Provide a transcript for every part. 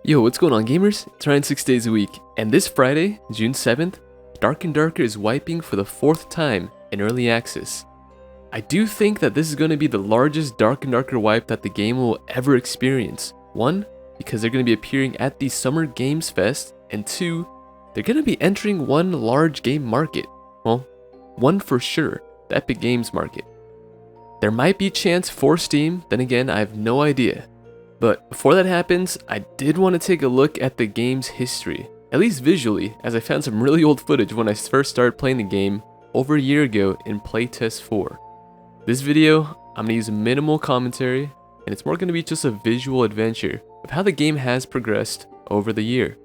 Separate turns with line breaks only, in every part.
Yo, what's going on, gamers? It's Ryan 6 days a week, and this Friday, June 7th, Dark and Darker is wiping for the 4th time in early access. I do think that this is going to be the largest Dark and Darker wipe that the game will ever experience. One, because they're going to be appearing at the Summer Games Fest, and two, they're going to be entering one large game market. Well, one for sure, the Epic Games market. There might be a chance for Steam, then again, I have no idea. But before that happens, I did want to take a look at the game's history, at least visually, as I found some really old footage when I first started playing the game over a year ago in Playtest 4. This video, I'm going to use minimal commentary, and it's more going to be just a visual adventure of how the game has progressed over the year.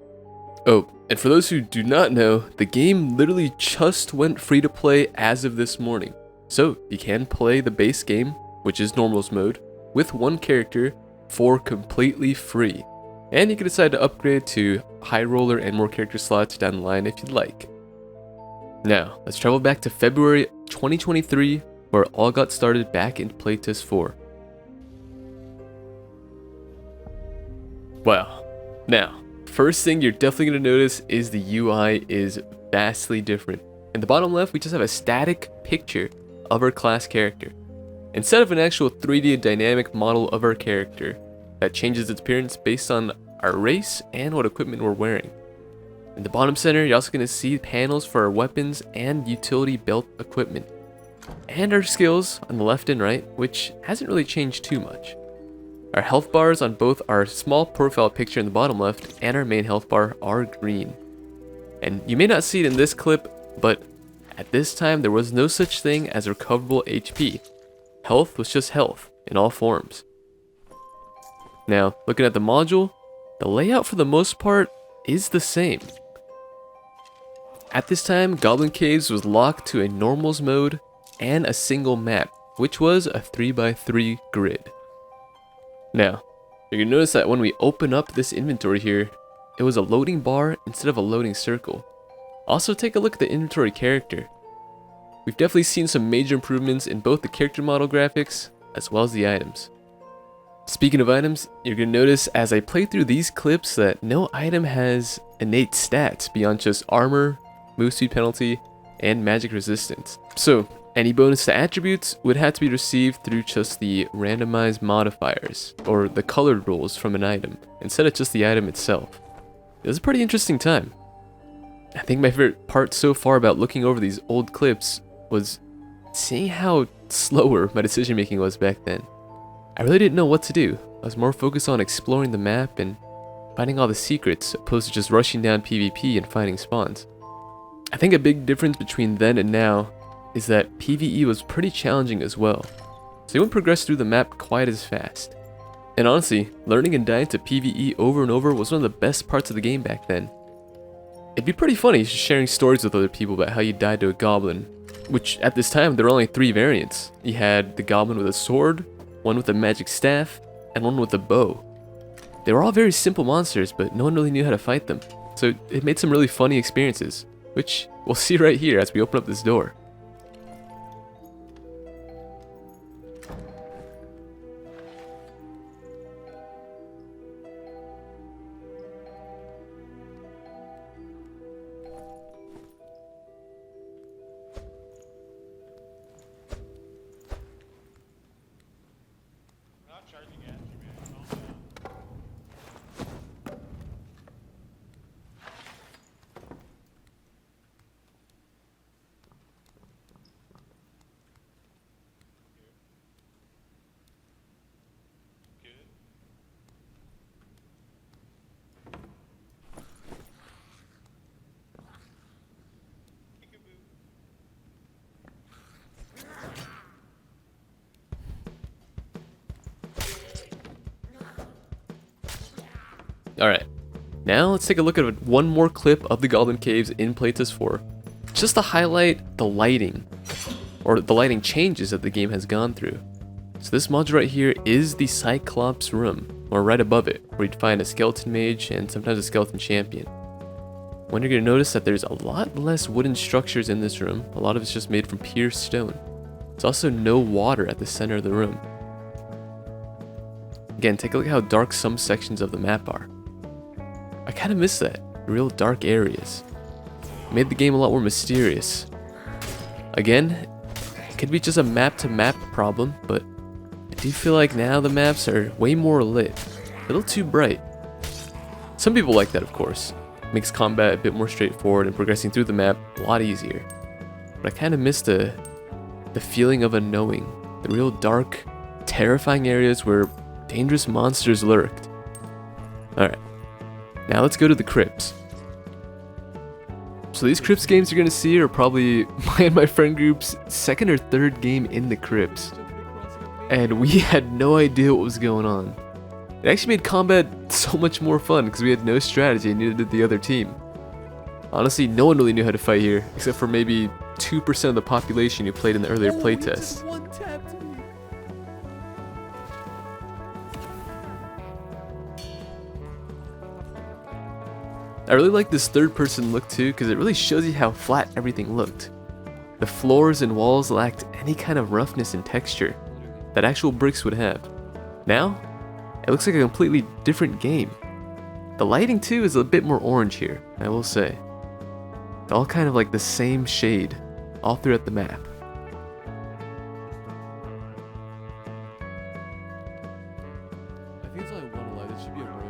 Oh, and for those who do not know, the game literally just went free to play as of this morning. So you can play the base game, which is Normals mode, with one character for completely free. And you can decide to upgrade to High Roller and more character slots down the line if you'd like. Now, let's travel back to February 2023, where it all got started back in Playtest 4. Wow. Now, first thing you're definitely going to notice is the UI is vastly different. In the bottom left, we just have a static picture of our class character, instead of an actual 3D dynamic model of our character that changes its appearance based on our race and what equipment we're wearing. In the bottom center, you're also going to see panels for our weapons and utility belt equipment, and our skills on the left and right, which hasn't really changed too much. Our health bars on both our small profile picture in the bottom left and our main health bar are green. And you may not see it in this clip, but at this time there was no such thing as recoverable HP. Health was just health in all forms. Now, looking at the module, the layout for the most part is the same. At this time, Goblin Caves was locked to a Normals mode and a single map, which was a 3x3 grid. Now, you're going to notice that when we open up this inventory here, it was a loading bar instead of a loading circle. Also, take a look at the inventory character. We've definitely seen some major improvements in both the character model graphics as well as the items. Speaking of items, you're going to notice as I play through these clips that no item has innate stats beyond just armor, move speed penalty, and magic resistance. So, any bonus to attributes would have to be received through just the randomized modifiers, or the colored rules from an item, instead of just the item itself. It was a pretty interesting time. I think my favorite part so far about looking over these old clips was seeing how slower my decision making was back then. I really didn't know what to do. I was more focused on exploring the map and finding all the secrets, opposed to just rushing down PvP and finding spawns. I think a big difference between then and now is that PvE was pretty challenging as well, so you wouldn't progress through the map quite as fast. And honestly, learning and dying to PvE over and over was one of the best parts of the game back then. It'd be pretty funny sharing stories with other people about how you died to a goblin, which at this time there were only 3 variants. You had the goblin with a sword, one with a magic staff, and one with a bow. They were all very simple monsters, but no one really knew how to fight them, so it made some really funny experiences, which we'll see right here as we open up this door. Alright, now let's take a look at one more clip of the Goblin Caves in Playtest 4, just to highlight the lighting, or the lighting changes that the game has gone through. So this module right here is the Cyclops room, or right above it, where you'd find a skeleton mage and sometimes a skeleton champion. One, you're going to notice that there's a lot less wooden structures in this room, a lot of it's just made from pure stone. There's also no water at the center of the room. Again, take a look at how dark some sections of the map are. I kind of miss that. Real dark areas. Made the game a lot more mysterious. Again, it could be just a map-to-map problem, but I do feel like now the maps are way more lit. A little too bright. Some people like that, of course. Makes combat a bit more straightforward and progressing through the map a lot easier. But I kind of miss the feeling of unknowing. The real dark, terrifying areas where dangerous monsters lurked. Alright, now let's go to the crypts. So these crypts games you're gonna see are probably my and my friend group's second or third game in the crypts. And we had no idea what was going on. It actually made combat so much more fun because we had no strategy and neither did the other team. Honestly, no one really knew how to fight here, except for maybe 2% of the population who played in the earlier playtests. I really like this third person look too because it really shows you how flat everything looked. The floors and walls lacked any kind of roughness and texture that actual bricks would have. Now, it looks like a completely different game. The lighting too is a bit more orange here, I will say. It's all kind of like the same shade all throughout the map. I think it's only one light, it should be a rare one.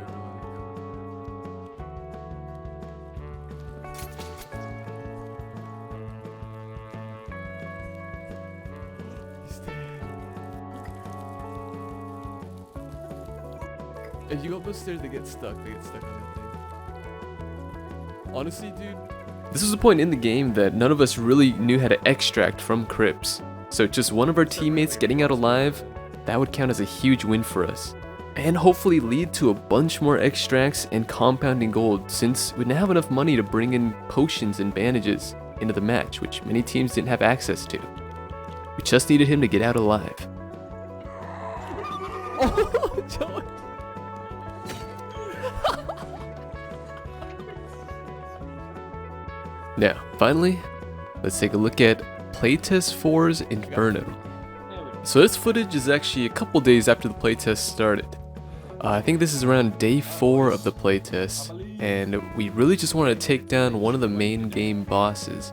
If you go up those stairs, they get stuck on that thing. Honestly, dude, this was a point in the game that none of us really knew how to extract from crypts. So just one of our teammates getting out alive, that would count as a huge win for us. And hopefully lead to a bunch more extracts and compounding gold, since we now have enough money to bring in potions and bandages into the match, which many teams didn't have access to. We just needed him to get out alive. Oh, John. Now, finally, let's take a look at Playtest 4's Inferno. So this footage is actually a couple days after the playtest started. I think this is around day 4 of the playtest, and we really just wanted to take down one of the main game bosses.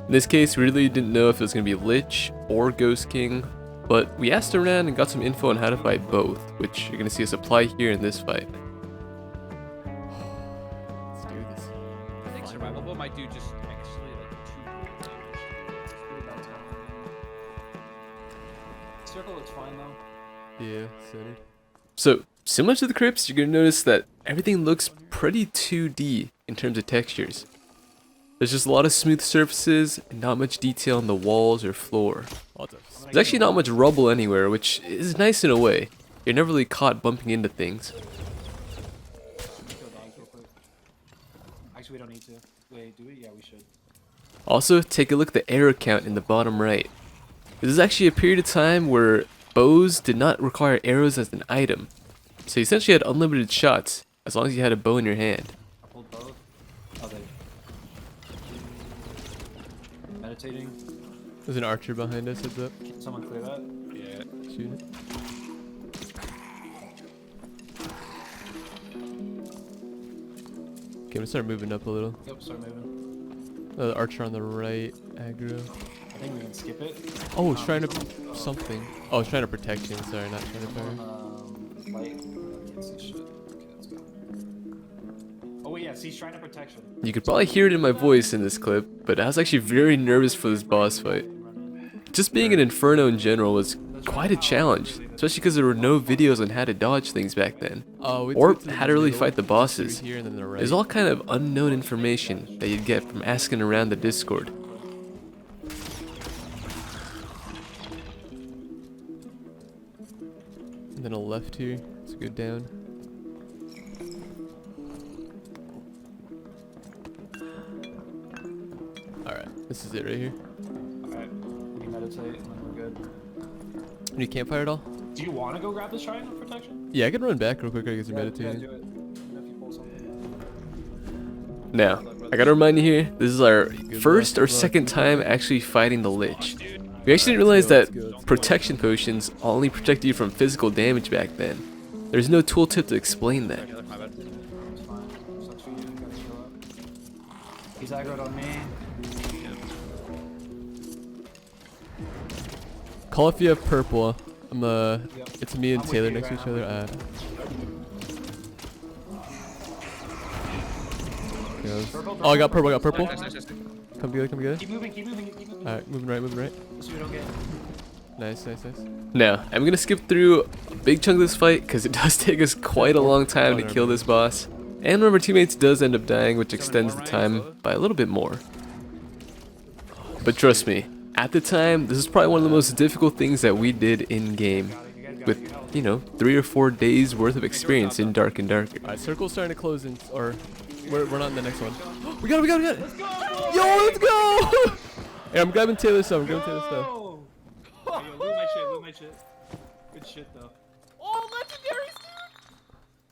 In this case, we really didn't know if it was going to be Lich or Ghost King, but we asked around and got some info on how to fight both, which you're going to see us apply here in this fight. Let's do this.
I think survival mode might do just actually like 2.
Circle looks fine though.
Yeah, centered. So, similar to the crypts, you're going to notice that everything looks pretty 2D in terms of textures. There's just a lot of smooth surfaces and not much detail on the walls or floor. There's actually not much rubble anywhere, which is nice in a way. You're never really caught bumping into things.
Kill dogs real quick. Actually, we don't need to. Wait, do we? Yeah, we should.
Also, take a look at the arrow count in the bottom right. This is actually a period of time where bows did not require arrows as an item. So you essentially had unlimited shots, as long as you had a bow in your hand.
I pulled both. Oh, they. Meditating.
There's an archer behind us, heads up.
Can someone clear that?
Yeah.
Shoot it. Okay, I'm gonna start moving up a little.
Yep, start moving.
The archer on the right, aggro.
I think we can skip it.
Oh, it's trying to something. Oh, it's trying to protect him. Sorry, not trying to fire.
Light. Can't see shit. Okay, let's go. Oh wait, yeah, see, he's trying to protection.
You could probably hear it in my voice in this clip, but I was actually very nervous for this boss fight. Just being an Inferno in general was quite a challenge, especially because there were no videos on how to dodge things back then, or how to really fight the bosses. It's all kind of unknown information that you'd get from asking around the Discord. And then a left here, let's go down. Alright, this is it right here.
Alright, we can meditate and then we're good.
Any campfire at all?
Do you want to go grab this triangle protection?
Yeah, I can run back real quick, I guess you're
Yeah,
meditating.
do it. Even if you pull something.
Now, I gotta remind you here, this is our first or second time actually fighting the Lich. We actually didn't realize that protection potions only protect you from physical damage back then. There's no tooltip to explain that.
Yeah, that's my bad.
It's fine. Just like for you. Gotta show up. He's aggroed on me.
Call if you have purple.
Yep.
It's me and
I'm with
Taylor
you
next to
right
each
now.
other. Goes.
Purple,
Oh, I got purple. I got
purple.
purple.
Nice, nice, nice.
Come together. Come together.
Keep moving, keep moving, keep moving.
All right, moving right. Moving right.
So we don't get.
Nice. Now, I'm gonna skip through a big chunk of this fight because it does take us quite a long time to kill this boss. And one of our teammates does end up dying, which extends the time by a little bit more. But trust me, at the time, this is probably one of the most difficult things that we did in game. With, you know, 3 or 4 days worth of experience in Dark and Darker. Alright, circle's starting to close in, or we're not in the next one. we got it!
Let's go!
Yo, let's go! Hey, I'm grabbing Taylor's stuff.
Hey, yo, loot my shit. Good shit though.
Oh, legendaries,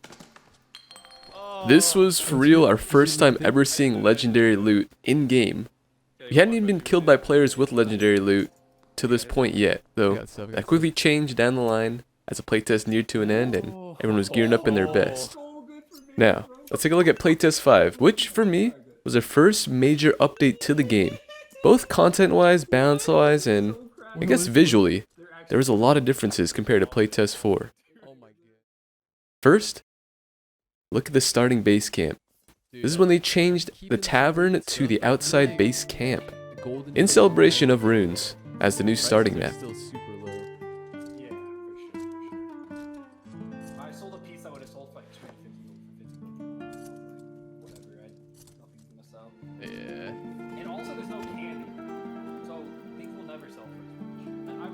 dude!
This was for real our first time ever seeing legendary loot in game. We hadn't even been killed by players with legendary loot to this point yet, though that quickly changed down the line as the playtest neared to an end and everyone was gearing up in their best. Now, let's take a look at playtest 5, which for me was the first major update to the game, both content-wise, balance-wise, and I guess visually. There was a lot of differences compared to playtest 4. First, look at the starting base camp. This is when they changed the tavern to the outside base camp, in celebration of runes, as the new starting map.
Yeah, for sure. I sold a piece that would have sold for like 250 whatever, right? Nothing's gonna sell.
Yeah.
And also, there's no candy, so things will never sell for as much. And I'm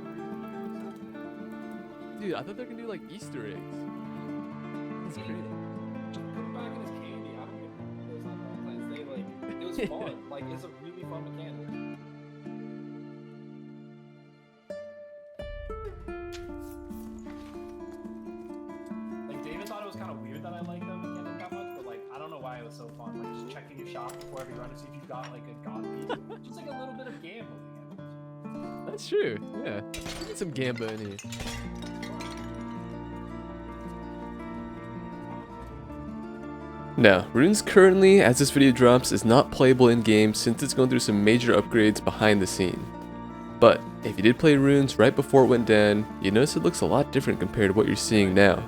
really
Dude, I thought they were gonna do like Easter eggs. That's crazy.
put it back in his candy. I don't get those on Valentine's Day. Like, it was fun. Like, it's a really fun mechanic. Like, David thought it was kind of weird that I liked that mechanic that much, but like, I don't know why it was so fun. Like, just checking your shop before every run to see if you got like a god piece. Just like a little bit of gambling.
That's true. Yeah. We need some Gamba in here. Now, Runes currently, as this video drops, is not playable in-game since it's going through some major upgrades behind the scene. But, if you did play Runes right before it went down, you notice it looks a lot different compared to what you're seeing now.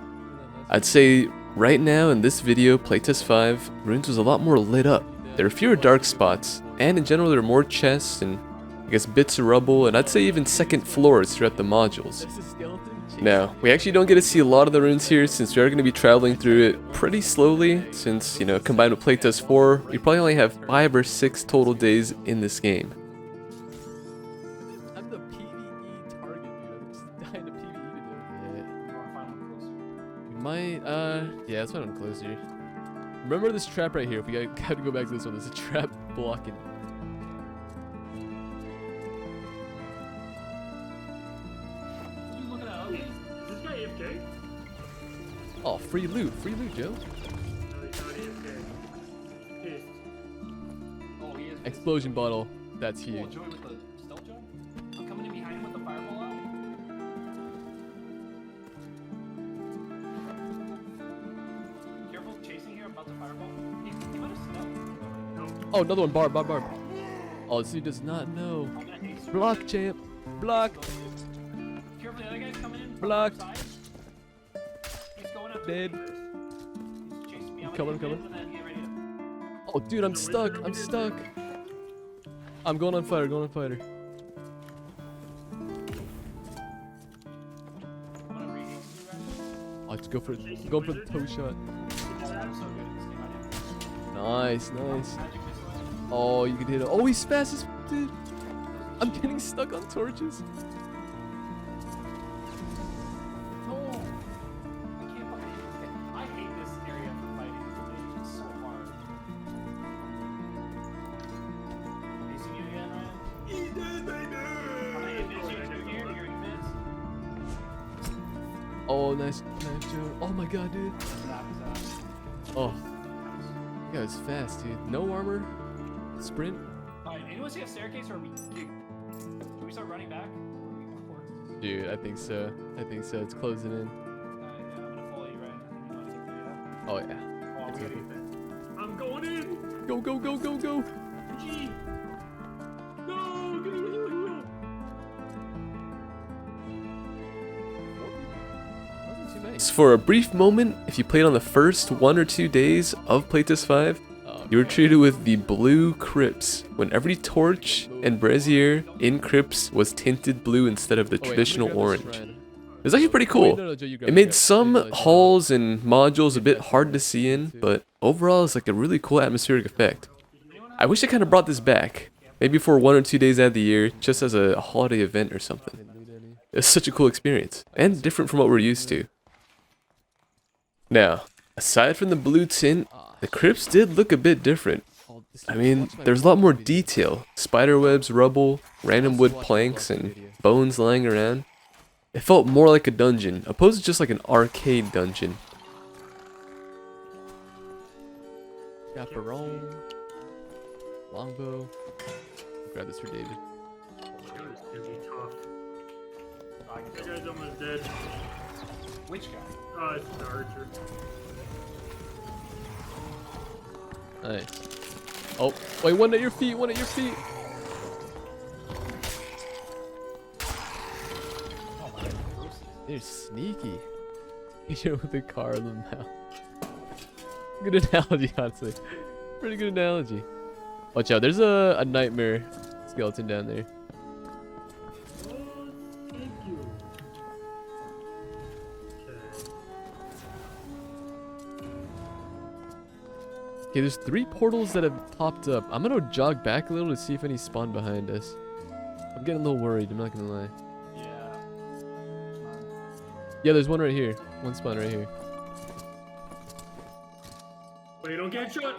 I'd say, right now in this video, playtest 5, Runes was a lot more lit up. There are fewer dark spots, and in general there are more chests and, I guess, bits of rubble, and I'd say even second floors throughout the modules. Now, we actually don't get to see a lot of the runes here since we are going to be traveling through it pretty slowly since, you know, combined with playtest 4, we probably only have 5 or 6 total days in this game. I'm the PvE target, dude. I'm just dying to PvE to do.
You want to find one closer?
We might, yeah, let's find one closer. Remember this trap right here. If we gotta go back to this one, there's a trap blocking it.
You looking at Ellie?
Is this guy AFK?
Oh, free loot, Joe.
No, he's not AFK. Pissed.
Oh, he is.
Explosion bottle. That's
Oh,
huge.
Joey with the stealth jump? I'm coming in behind him with the fireball out. Careful chasing here, I'm about to fireball. He might have stealth.
Oh, another one. Barb. Oh, this dude does not know.
I'm gonna haste.
Block, champ. Block.
Careful, the other guy's coming in. from
Blocked.
the other side. He's going after
Dead.
me first. He's chasing me. I'm
Coming,
gonna hit
coming.
him and then get ready to...
Oh, dude, I'm stuck. I'm going on fighter.
I'm gonna rehaste you guys.
Oh, let's go for it. Go for the toe shot.
I'm so good at this game. I didn't.
Nice.
Magic missile.
Oh, you can hit it. Oh, he's fast as f- dude. I'm getting stuck on torches.
No! I can't fucking hit this guy. I hate this area for fighting this mage. It's so hard. Facing you again, Ryan? I'm gonna hit this you here. You're gonna miss.
Oh, nice, Joe. Oh my god, dude. Oh, that guy's fast, dude. No armor. Sprint.
Alright, anyone see a staircase or are we... Can we start running back? Or-
Dude, I think so. It's closing in.
yeah, I'm gonna follow you, Ryan. I think you want to get there, yeah?
Oh yeah.
Oh, we gotta get there.
I'm going.
Go, go, go, go, go.
Gee. No, get rid of the
Wasn't too nice. For a brief moment, if you played on the first 1 or 2 days of Playtest 5, you were treated with the blue crypts, when every torch and brazier in crypts was tinted blue instead of the traditional orange. It was actually pretty cool. It made some halls and modules a bit hard to see in, but overall it's like a really cool atmospheric effect. I wish I kind of brought this back, maybe for 1 or 2 days out of the year, just as a holiday event or something. It's such a cool experience, and different from what we're used to. Now, aside from the blue tint, the crypts did look a bit different. I mean, there's a lot more detail. Spiderwebs, rubble, random wood planks, and bones lying around. It felt more like a dungeon, opposed to just like an arcade dungeon. Chaperone, longbow. Grab this for David.
That was gonna be tough.
I can
That
kill
guy's almost dead.
Which guy?
Oh, it's the archer.
Nice. Oh, wait, one at your feet, one at your feet.
Oh my god.
They're sneaky. Hit with a car in the mouth. Good analogy, honestly. Pretty good analogy. Watch out, there's a nightmare skeleton down there.
Oh, thank you. Okay.
Okay, there's 3 portals that have popped up. I'm gonna jog back a little to see if any spawn behind us. I'm getting a little worried, I'm not gonna lie.
Yeah.
Yeah, there's one right here. One spawn right here.
Wait, don't get shot.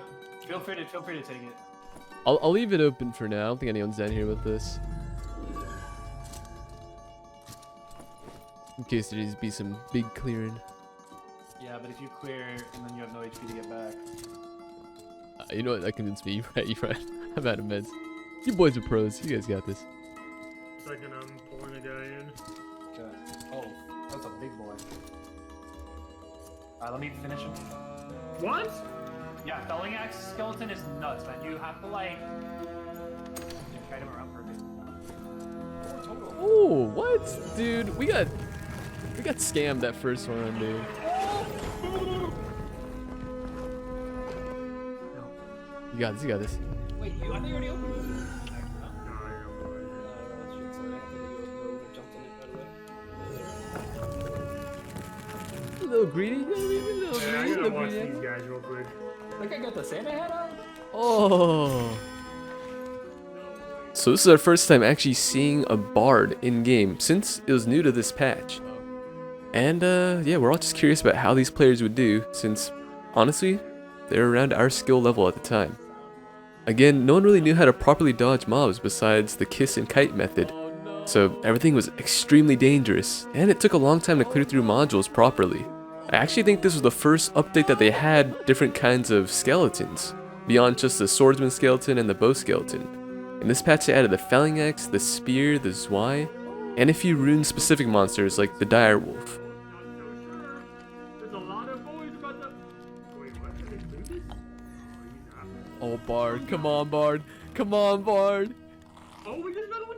Feel free to take it.
I'll leave it open for now. I don't think anyone's down here with this. In case there needs to be some big clearing.
Yeah, but if you clear and then you have no HP to get back.
You know what? That convinced me. You're right. I'm out of meds. You boys are pros. You guys got this.
Second, I'm pulling a guy in.
Okay. Oh, that's a big boy. Alright, let me finish him.
What?
Yeah, felling axe skeleton is nuts, man. You have to like kite him around perfect. Oh, total.
Oh, what? Dude, we got scammed that first one, dude. You got this, you got this.
Wait, I think you already opened it.
No, I know.
Shit, sorry. I thought you jumped on it right away.
A little greedy, a little
Yeah, I
greedy, a
gotta
little
watch
greedy.
these guys real quick.
Look, I got the Santa hat on.
Oh. So this is our first time actually seeing a bard in game since it was new to this patch. And yeah, we're all just curious about how these players would do since honestly, they were around our skill level at the time. Again, no one really knew how to properly dodge mobs besides the kiss and kite method. So everything was extremely dangerous, and it took a long time to clear through modules properly. I actually think this was the first update that they had different kinds of skeletons, beyond just the swordsman skeleton and the bow skeleton. In this patch they added the felling axe, the spear, the zwei, and a few rune-specific monsters like the dire wolf.
There's a lot of boys about to. Wait, what? Did they do this? Oh, he's out.
Oh, Bard, come on, Bard, come on, Bard.
Oh, we just got one.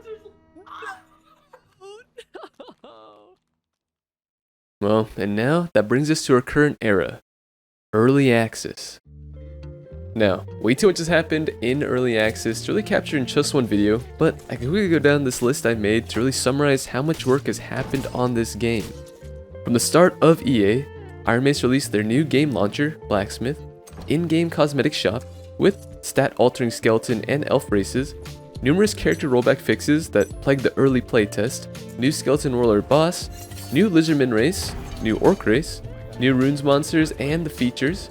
Well, and now that brings us to our current era, early access. Now, way too much has happened in early access to really capture in just one video, but I can quickly go down this list I made to really summarize how much work has happened on this game. From the start of EA, Iron Mace released their new game launcher, Blacksmith, in-game cosmetic shop, with stat-altering skeleton and elf races, numerous character rollback fixes that plagued the early playtest, new skeleton warlord boss, new lizardman race, new orc race, new runes monsters and the features,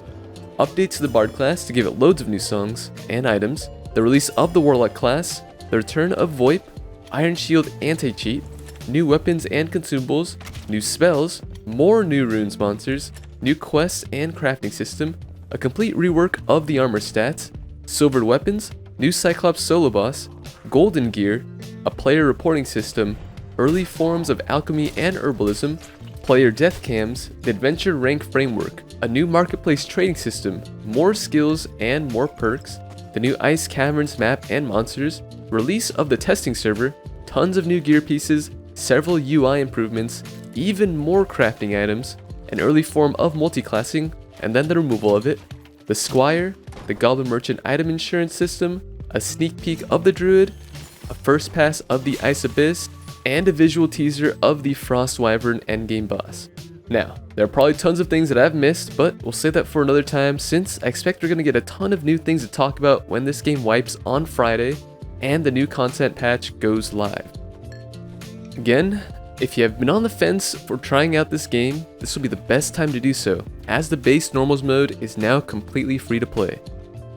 updates to the bard class to give it loads of new songs and items, the release of the warlock class, the return of VoIP, Iron Shield anti-cheat, new weapons and consumables, new spells, more new runes monsters, new quests and crafting system, a complete rework of the armor stats, silvered weapons, new Cyclops solo boss, golden gear, a player reporting system, early forms of alchemy and herbalism, player death cams, the adventure rank framework, a new marketplace trading system, more skills and more perks, the new Ice Caverns map and monsters, release of the testing server, tons of new gear pieces, several UI improvements, even more crafting items, an early form of multiclassing, and then the removal of it, the Squire, the Goblin Merchant item insurance system, a sneak peek of the Druid, a first pass of the Ice Abyss, and a visual teaser of the Frost Wyvern endgame boss. Now, there are probably tons of things that I've missed, but we'll save that for another time since I expect we're going to get a ton of new things to talk about when this game wipes on Friday and the new content patch goes live. Again, if you have been on the fence for trying out this game, this will be the best time to do so, as the base normals mode is now completely free to play.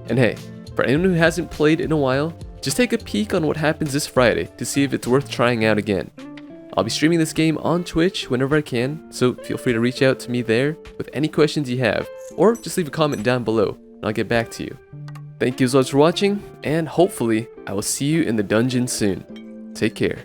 And hey, for anyone who hasn't played in a while, just take a peek on what happens this Friday to see if it's worth trying out again. I'll be streaming this game on Twitch whenever I can, so feel free to reach out to me there with any questions you have, or just leave a comment down below and I'll get back to you. Thank you as always for watching, and hopefully I will see you in the dungeon soon. Take care.